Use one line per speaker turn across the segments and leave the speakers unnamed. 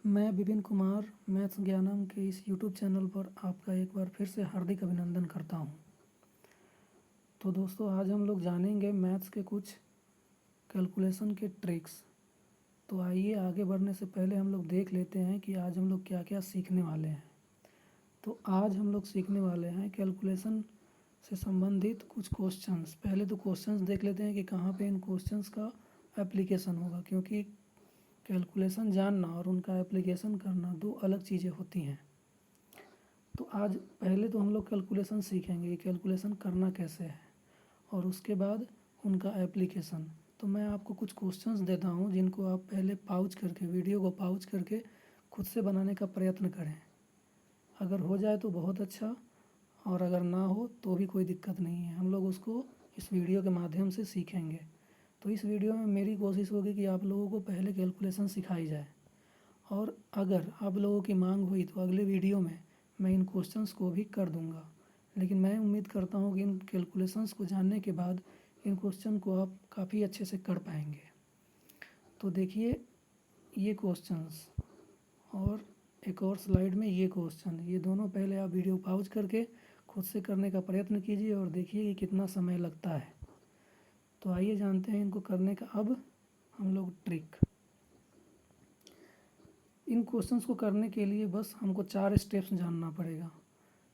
मैं विपिन कुमार मैथ्स ज्ञानम के इस यूट्यूब चैनल पर आपका एक बार फिर से हार्दिक अभिनंदन करता हूं। तो दोस्तों, आज हम लोग जानेंगे मैथ्स के कुछ कैलकुलेशन के ट्रिक्स। तो आइए, आगे बढ़ने से पहले हम लोग देख लेते हैं कि आज हम लोग क्या क्या सीखने वाले हैं। तो आज हम लोग सीखने वाले हैं कैलकुलेशन से संबंधित कुछ क्वेश्चंस। पहले तो क्वेश्चंस देख लेते हैं कि कहाँ पे इन क्वेश्चंस का एप्लीकेशन होगा, क्योंकि कैलकुलेशन जानना और उनका एप्लीकेशन करना दो अलग चीज़ें होती हैं। तो आज पहले तो हम लोग कैलकुलेशन सीखेंगे कि कैलकुलेशन करना कैसे है, और उसके बाद उनका एप्लीकेशन। तो मैं आपको कुछ क्वेश्चंस देता हूँ जिनको आप पहले पाउच करके, वीडियो को पाउच करके खुद से बनाने का प्रयत्न करें। अगर हो जाए तो बहुत अच्छा, और अगर ना हो तो भी कोई दिक्कत नहीं है, हम लोग उसको इस वीडियो के माध्यम से सीखेंगे। तो इस वीडियो में मेरी कोशिश होगी कि आप लोगों को पहले कैलकुलेशन सिखाई जाए, और अगर आप लोगों की मांग हुई तो अगले वीडियो में मैं इन क्वेश्चंस को भी कर दूंगा। लेकिन मैं उम्मीद करता हूँ कि इन कैलकुलेशंस को जानने के बाद इन क्वेश्चन को आप काफ़ी अच्छे से कर पाएंगे। तो देखिए ये क्वेश्चंस, और एक और स्लाइड में ये क्वेश्चन, ये दोनों पहले आप वीडियो पॉज करके खुद से करने का प्रयत्न कीजिए और देखिए कि कितना समय लगता है। तो आइए जानते हैं इनको करने का अब हम लोग ट्रिक। इन क्वेश्चंस को करने के लिए बस हमको 4 स्टेप्स जानना पड़ेगा।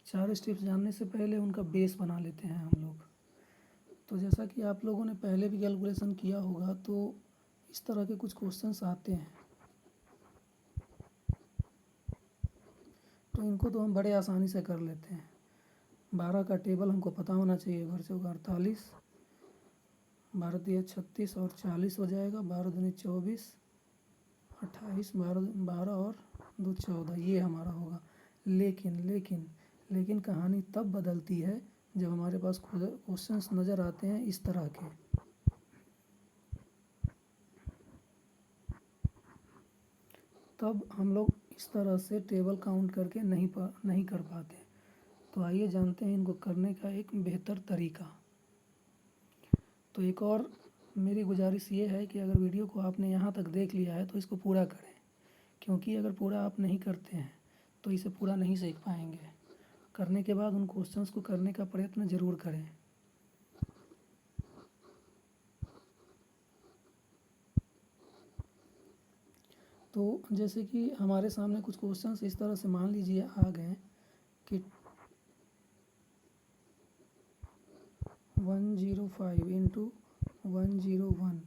4 स्टेप्स जानने से पहले उनका बेस बना लेते हैं हम लोग। तो जैसा कि आप लोगों ने पहले भी कैलकुलेशन किया होगा, तो इस तरह के कुछ क्वेश्चंस आते हैं। तो इनको तो हम बड़े आसानी से कर लेते हैं। 12 का टेबल हमको पता होना चाहिए। घर से होगा 48, 12 दिया 36 और 40 हो जाएगा। 12 दूनी 24, 28, 12 और 2 14, ये हमारा होगा। लेकिन कहानी तब बदलती है जब हमारे पास क्वेश्चंस नज़र आते हैं इस तरह के। तब हम लोग इस तरह से टेबल काउंट करके नहीं कर पाते। तो आइए जानते हैं इनको करने का एक बेहतर तरीका। तो एक और मेरी गुजारिश ये है कि अगर वीडियो को आपने यहाँ तक देख लिया है तो इसको पूरा करें, क्योंकि अगर पूरा आप नहीं करते हैं तो इसे पूरा नहीं सीख पाएंगे। करने के बाद उन क्वेश्चंस को करने का प्रयत्न ज़रूर करें। तो जैसे कि हमारे सामने कुछ क्वेश्चंस इस तरह से मान लीजिए आ गए कि 105 इंटू 101,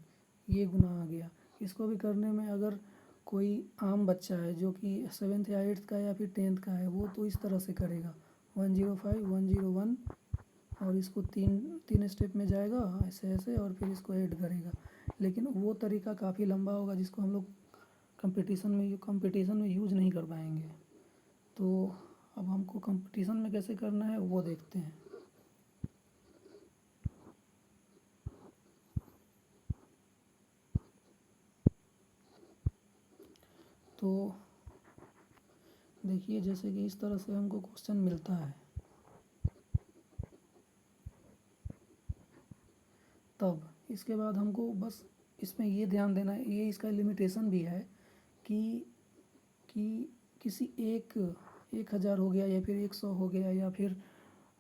ये गुना आ गया। इसको भी करने में अगर कोई आम बच्चा है जो कि 7th या 8th का या फिर 10th का है, वो तो इस तरह से करेगा 105 101, और इसको तीन स्टेप में जाएगा ऐसे ऐसे, और फिर इसको ऐड करेगा। लेकिन वो तरीका काफ़ी लंबा होगा जिसको हम लोग कंपटीशन में यूज़ नहीं कर पाएंगे। तो अब हमको कंपटीशन में कैसे करना है वो देखते हैं। तो देखिए, जैसे कि इस तरह से हमको क्वेश्चन मिलता है, तब इसके बाद हमको बस इसमें ये ध्यान देना है, ये इसका लिमिटेशन भी है कि किसी 1000 हो गया या फिर 100 हो गया या फिर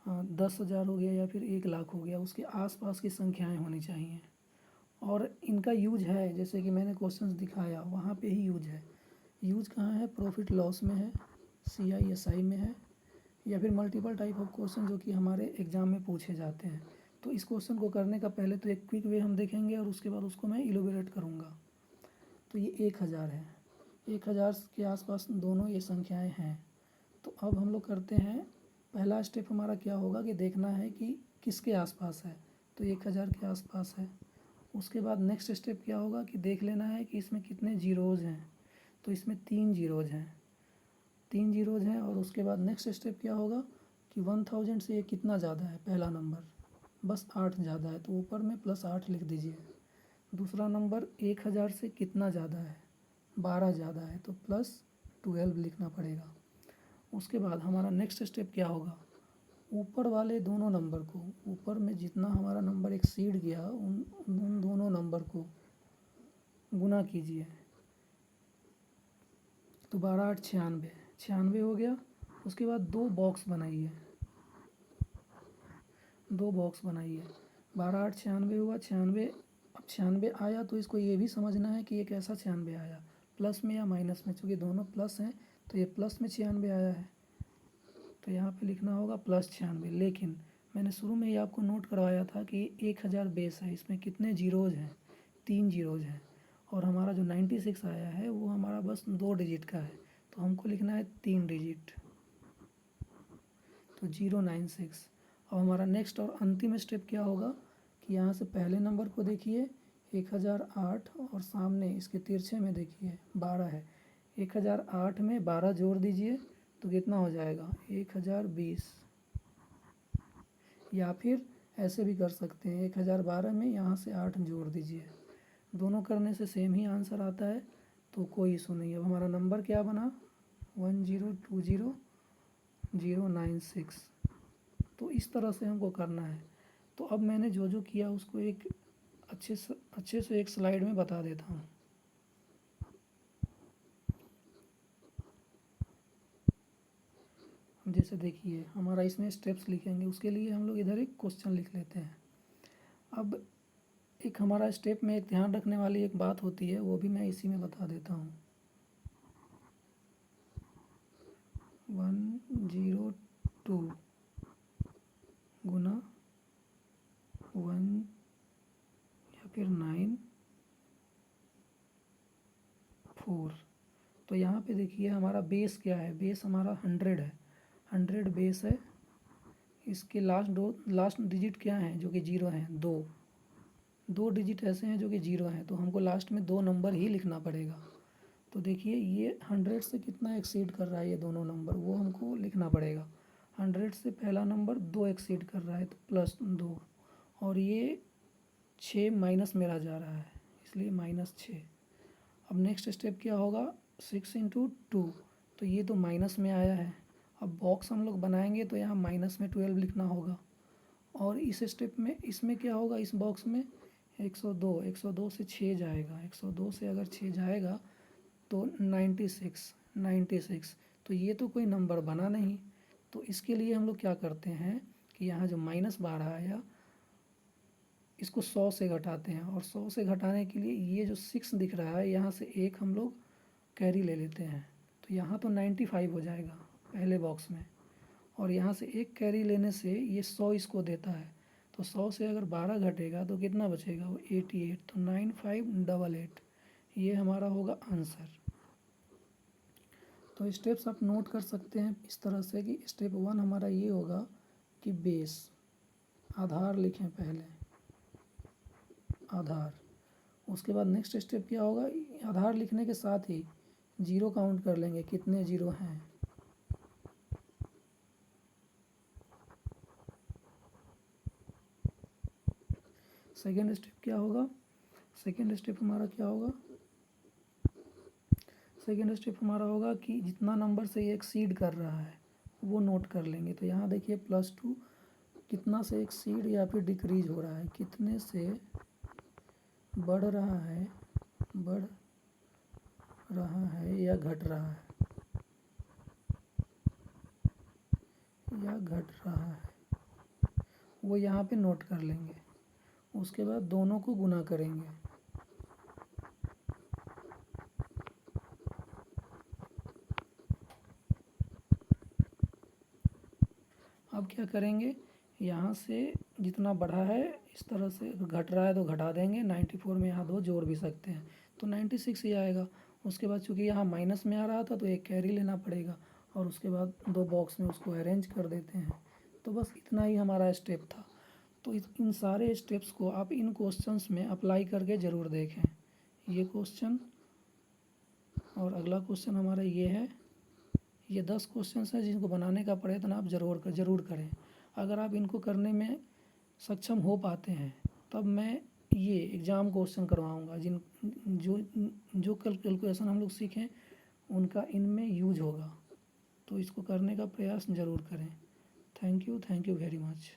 10,000 हो गया या फिर 1,00,000 हो गया, उसके आसपास की संख्याएं होनी चाहिए। और इनका यूज है, जैसे कि मैंने क्वेश्चंस दिखाया वहाँ पे ही यूज है। यूज कहाँ है? प्रॉफिट लॉस में है, CISI में है, या फिर मल्टीपल टाइप ऑफ क्वेश्चन जो कि हमारे एग्ज़ाम में पूछे जाते हैं। तो इस क्वेश्चन को करने का पहले तो एक क्विक वे हम देखेंगे और उसके बाद उसको मैं इलोबरेट करूँगा। तो ये 1000 है, 1000 के आसपास दोनों ये संख्याएं हैं। तो अब हम लोग करते हैं, पहला स्टेप हमारा क्या होगा कि देखना है कि किसके आसपास है। तो 1000 के आसपास है। उसके बाद नेक्स्ट स्टेप क्या होगा कि देख लेना है कि इसमें कितने जीरोज़ हैं। तो इसमें 3 जीरोज़ हैं, 3 जीरोज़ हैं। और उसके बाद नेक्स्ट स्टेप क्या होगा कि 1000 से ये कितना ज़्यादा है? पहला नंबर बस 8 ज़्यादा है, तो ऊपर में +8 लिख दीजिए। दूसरा नंबर 1000 से कितना ज़्यादा है? 12 ज़्यादा है, तो +12 लिखना पड़ेगा। उसके बाद हमारा नेक्स्ट स्टेप क्या होगा? ऊपर वाले दोनों नंबर को, ऊपर में जितना हमारा नंबर एक्सीड गया उन दोनों नंबर को गुना कीजिए। तो 12 8 96, 96 हो गया। उसके बाद दो बॉक्स बनाइए, 12 8 96 हुआ, 96। अब 96 आया तो इसको ये भी समझना है कि ये कैसा 96 आया, प्लस में या माइनस में। चूँकि दोनों प्लस हैं तो ये प्लस में 96 आया है, तो यहाँ पे लिखना होगा +96। लेकिन मैंने शुरू में ही आपको नोट करवाया था कि 1000 बेस है, इसमें कितने जीरोज़ हैं, 3 जीरोज़ हैं। और हमारा जो 96 आया है वो हमारा बस 2 डिजिट का है, तो हमको लिखना है 3 डिजिट, तो 096। अब हमारा नेक्स्ट और अंतिम स्टेप क्या होगा कि यहाँ से पहले नंबर को देखिए 1008 और सामने इसके तिरछे में देखिए 12 है। 1008 में 12 जोड़ दीजिए तो कितना हो जाएगा 1020। या फिर ऐसे भी कर सकते हैं 1012 में यहाँ से 8 जोड़ दीजिए, दोनों करने से सेम ही आंसर आता है, तो कोई इशू नहीं है। अब हमारा नंबर क्या बना 1020096। तो इस तरह से हमको करना है। तो अब मैंने जो जो किया उसको एक अच्छे से एक स्लाइड में बता देता हूँ। जैसे देखिए हमारा इसमें स्टेप्स लिखेंगे, उसके लिए हम लोग इधर एक क्वेश्चन लिख लेते हैं। अब एक हमारा स्टेप में एक ध्यान रखने वाली एक बात होती है, वो भी मैं इसी में बता देता हूँ। 102 गुना 1 या फिर 94। तो यहाँ पे देखिए हमारा बेस क्या है, बेस हमारा 100 है, 100 बेस है। इसके लास्ट डिजिट क्या हैं जो कि 0 हैं, 2 डिजिट ऐसे हैं जो कि 0 हैं, तो हमको लास्ट में 2 नंबर ही लिखना पड़ेगा। तो देखिए ये 100 से कितना एक्सीड कर रहा है, ये दोनों नंबर वो हमको लिखना पड़ेगा। 100 से पहला नंबर 2 एक्सीड कर रहा है तो +2, और ये 6 माइनस मेरा जा रहा है इसलिए -6। अब नेक्स्ट स्टेप क्या होगा 6 × 2, तो ये तो माइनस में आया है। अब बॉक्स हम लोग बनाएंगे तो यहाँ -12 लिखना होगा। और इस स्टेप में इसमें क्या होगा, इस बॉक्स में 102 से 6 जाएगा, 102 से अगर 6 जाएगा तो 96। तो ये तो कोई नंबर बना नहीं। तो इसके लिए हम लोग क्या करते हैं कि यहाँ जो -12 आया इसको 100 से घटाते हैं, और 100 से घटाने के लिए ये जो 6 दिख रहा है यहाँ से एक हम लोग कैरी ले लेते हैं, तो यहाँ तो 95 हो जाएगा पहले बॉक्स में, और यहाँ से एक कैरी लेने से ये 100 इसको देता है। तो 100 से अगर 12 घटेगा तो कितना बचेगा वो 88, तो 9588 ये हमारा होगा आंसर। तो स्टेप्स आप नोट कर सकते हैं इस तरह से कि स्टेप 1 हमारा ये होगा कि बेस, आधार लिखें पहले, आधार। उसके बाद नेक्स्ट स्टेप क्या होगा, आधार लिखने के साथ ही 0 काउंट कर लेंगे कितने 0 हैं। सेकेंड स्टेप क्या होगा, सेकेंड स्टेप हमारा होगा कि जितना नंबर से ये एक्सीड कर रहा है वो नोट कर लेंगे। तो यहाँ देखिए +2 कितना से एक्सीड या फिर डिक्रीज हो रहा है, कितने से बढ़ रहा है या घट रहा है, वो यहाँ पे नोट कर लेंगे। उसके बाद दोनों को गुना करेंगे, अब क्या करेंगे यहाँ से जितना बढ़ा है इस तरह से, घट रहा है तो घटा देंगे। 94 में यहाँ 2 जोड़ भी सकते हैं तो 96 ही आएगा। उसके बाद चूँकि यहाँ माइनस में आ रहा था तो एक कैरी लेना पड़ेगा, और उसके बाद 2 बॉक्स में उसको अरेंज कर देते हैं। तो बस इतना ही हमारा स्टेप था। तो इन सारे स्टेप्स को आप इन क्वेश्चंस में अप्लाई करके ज़रूर देखें। ये क्वेश्चन और अगला क्वेश्चन हमारा ये है। ये 10 क्वेश्चंस हैं जिनको बनाने का प्रयत्न आप ज़रूर करें। अगर आप इनको करने में सक्षम हो पाते हैं तब मैं ये एग्ज़ाम क्वेश्चन करवाऊँगा, जो कैलकुलेशन हम लोग सीखें उनका इनमें यूज होगा। तो इसको करने का प्रयास ज़रूर करें। Thank you very much.